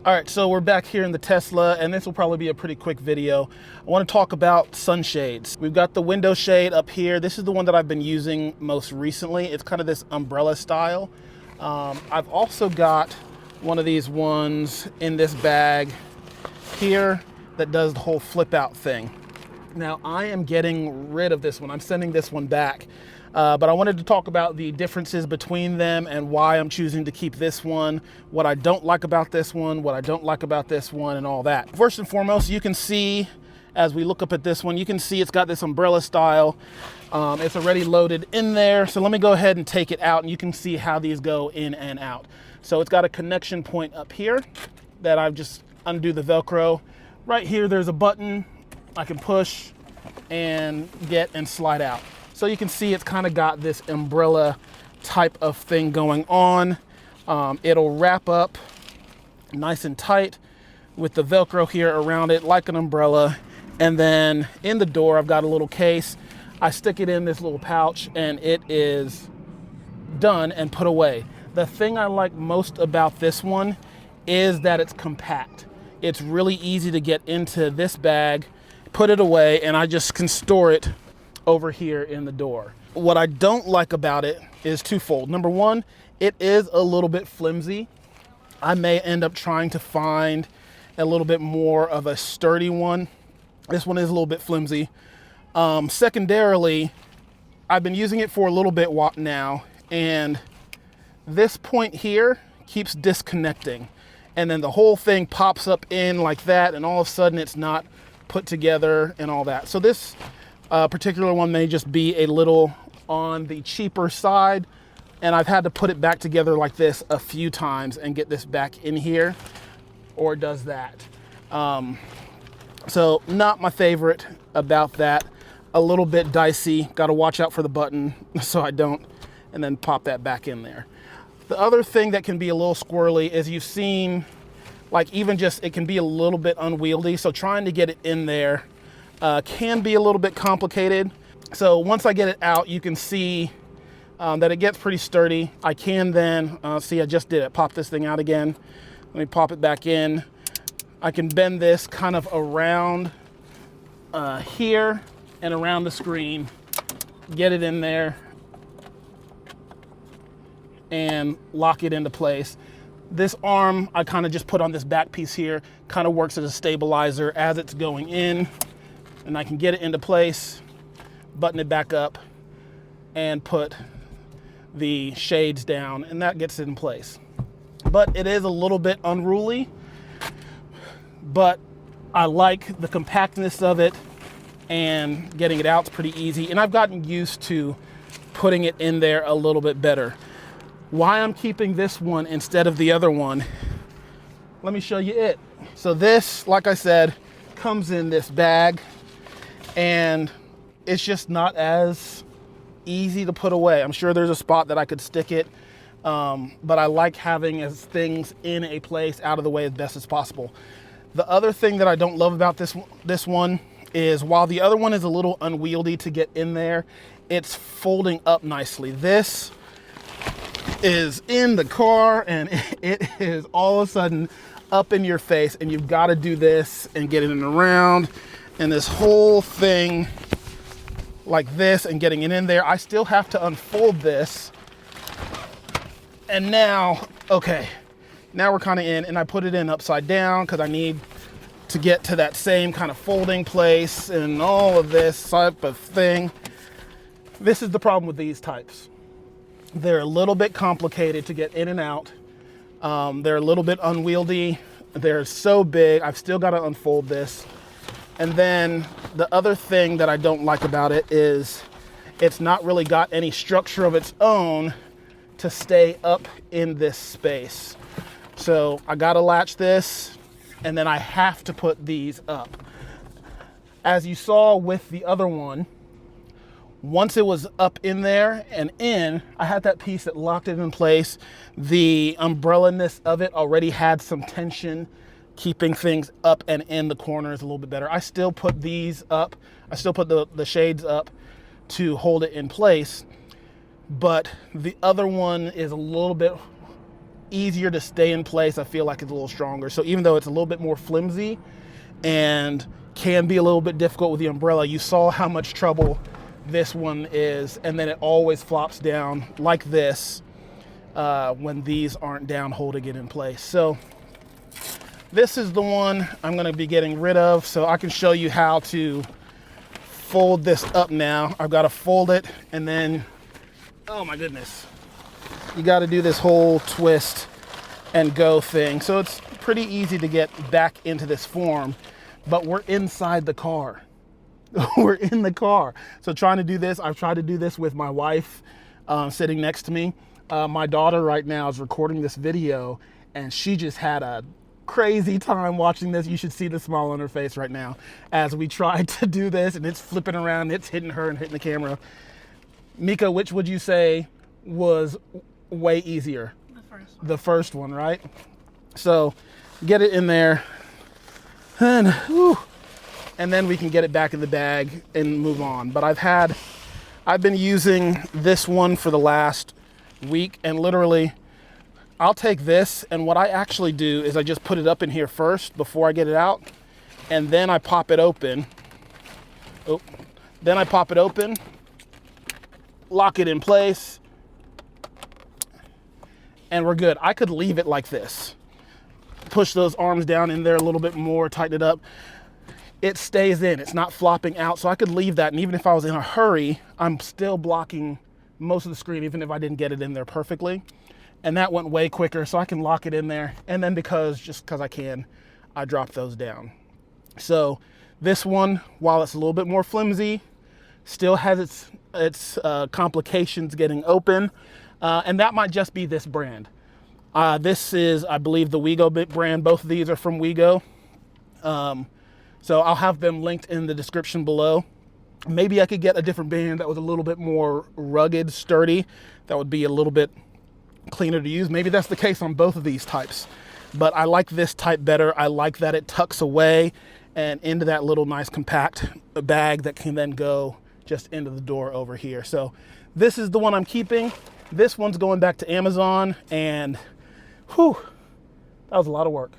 All right, so we're back here in the Tesla, and this will probably be a pretty quick video. I want to talk about sunshades. We've got the window shade up here. This is the one that I've been using most recently. It's kind of this umbrella style. I've also got one of these ones in this bag here that does the whole flip out thing. Now I am getting rid of this one. I'm sending this one back. But I wanted to talk about the differences between them and why I'm choosing to keep this one, what I don't like about this one, what I don't like about this one, and all that. First and foremost, you can see, as we look up at this one, you can see it's got this umbrella style. It's already loaded in there. So let me go ahead and take it out, and you can see how these go in and out. So it's got a connection point up here that I've just undo the Velcro. Right here, there's a button I can push and get and slide out. So you can see it's kind of got this umbrella type of thing going on. It'll wrap up nice and tight with the Velcro here around it like an umbrella. And then in the door, I've got a little case. I stick it in this little pouch and it is done and put away. The thing I like most about this one is that it's compact. It's really easy to get into this bag, put it away, and I just can store it over here in the door. What I don't like about it is twofold. Number one, it is a little bit flimsy. I may end up trying to find a little bit more of a sturdy one. This one is a little bit flimsy. Secondarily, I've been using it for a little bit now, and this point here keeps disconnecting. And then the whole thing pops up in like that, and all of a sudden it's not put together and all that. So this particular one may just be a little on the cheaper side, and I've had to put it back together like this a few times and get this back in here, or does that. So not my favorite about that. A little bit dicey. Got to watch out for the button so I don't, and then pop that back in there. The other thing that can be a little squirrely is you've seen, like even just, it can be a little bit unwieldy. So trying to get it in there can be a little bit complicated. So once I get it out, you can see that it gets pretty sturdy. I can then, see I just did it, pop this thing out again. Let me pop it back in. I can bend this kind of around here and around the screen, get it in there and lock it into place. This arm I kind of just put on this back piece here, kind of works as a stabilizer as it's going in. And I can get it into place, button it back up, and put the shades down, and that gets it in place. But it is a little bit unruly, but I like the compactness of it, and getting it out is pretty easy. And I've gotten used to putting it in there a little bit better. Why I'm keeping this one instead of the other one, let me show you it. So this, like I said, comes in this bag, and it's just not as easy to put away. I'm sure there's a spot that I could stick it, but I like having things in a place out of the way as best as possible. The other thing that I don't love about this one is, while the other one is a little unwieldy to get in there, it's folding up nicely. This is in the car and it is all of a sudden up in your face, and you've got to do this and get it in around and this whole thing like this and getting it in there. I still have to unfold this, and now, okay, now we're kind of in, and I put it in upside down because I need to get to that same kind of folding place and all of this type of thing. This is the problem with these types. They're a little bit complicated to get in and out. They're a little bit unwieldy. They're so big. I've still got to unfold this. And then the other thing that I don't like about it is it's not really got any structure of its own to stay up in this space. So I got to latch this, and then I have to put these up. As you saw with the other one, once it was up in there and in, I had that piece that locked it in place. The umbrella-ness of it already had some tension, keeping things up and in the corners a little bit better. I still put these up. I still put the shades up to hold it in place, but the other one is a little bit easier to stay in place. I feel like it's a little stronger. So even though it's a little bit more flimsy and can be a little bit difficult with the umbrella, you saw how much trouble this one is, and then it always flops down like this when these aren't down holding it in place. So this is the one I'm going to be getting rid of, so I can show you how to fold this up now. I've got to fold it, and then, oh my goodness, you got to do this whole twist and go thing. So it's pretty easy to get back into this form, but we're inside the car. We're in the car. So trying to do this, I've tried to do this with my wife sitting next to me. My daughter right now is recording this video, and she just had a crazy time watching this. You should see the smile on her face right now as we tried to do this, and it's flipping around, it's hitting her and hitting the camera. Mika, which would you say was way easier? The first one. The first one, right? So get it in there, and then we can get it back in the bag and move on. But I've been using this one for the last week, and literally I'll take this, and what I actually do is I just put it up in here first before I get it out, and then I pop it open. Then I pop it open, lock it in place, and we're good. I could leave it like this. Push those arms down in there a little bit more, tighten it up. It stays in, it's not flopping out, so I could leave that, and even if I was in a hurry, I'm still blocking most of the screen, even if I didn't get it in there perfectly. And that went way quicker, so I can lock it in there, and then just because I can, I drop those down. So this one, while it's a little bit more flimsy, still has its complications getting open, and that might just be this brand. This is, I believe, the Wego brand. Both of these are from Wego. So I'll have them linked in the description below. Maybe I could get a different band that was a little bit more rugged, sturdy. That would be a little bit cleaner to use. Maybe that's the case on both of these types. But I like this type better. I like that it tucks away and into that little nice compact bag that can then go just into the door over here. So this is the one I'm keeping. This one's going back to Amazon, and whew, that was a lot of work.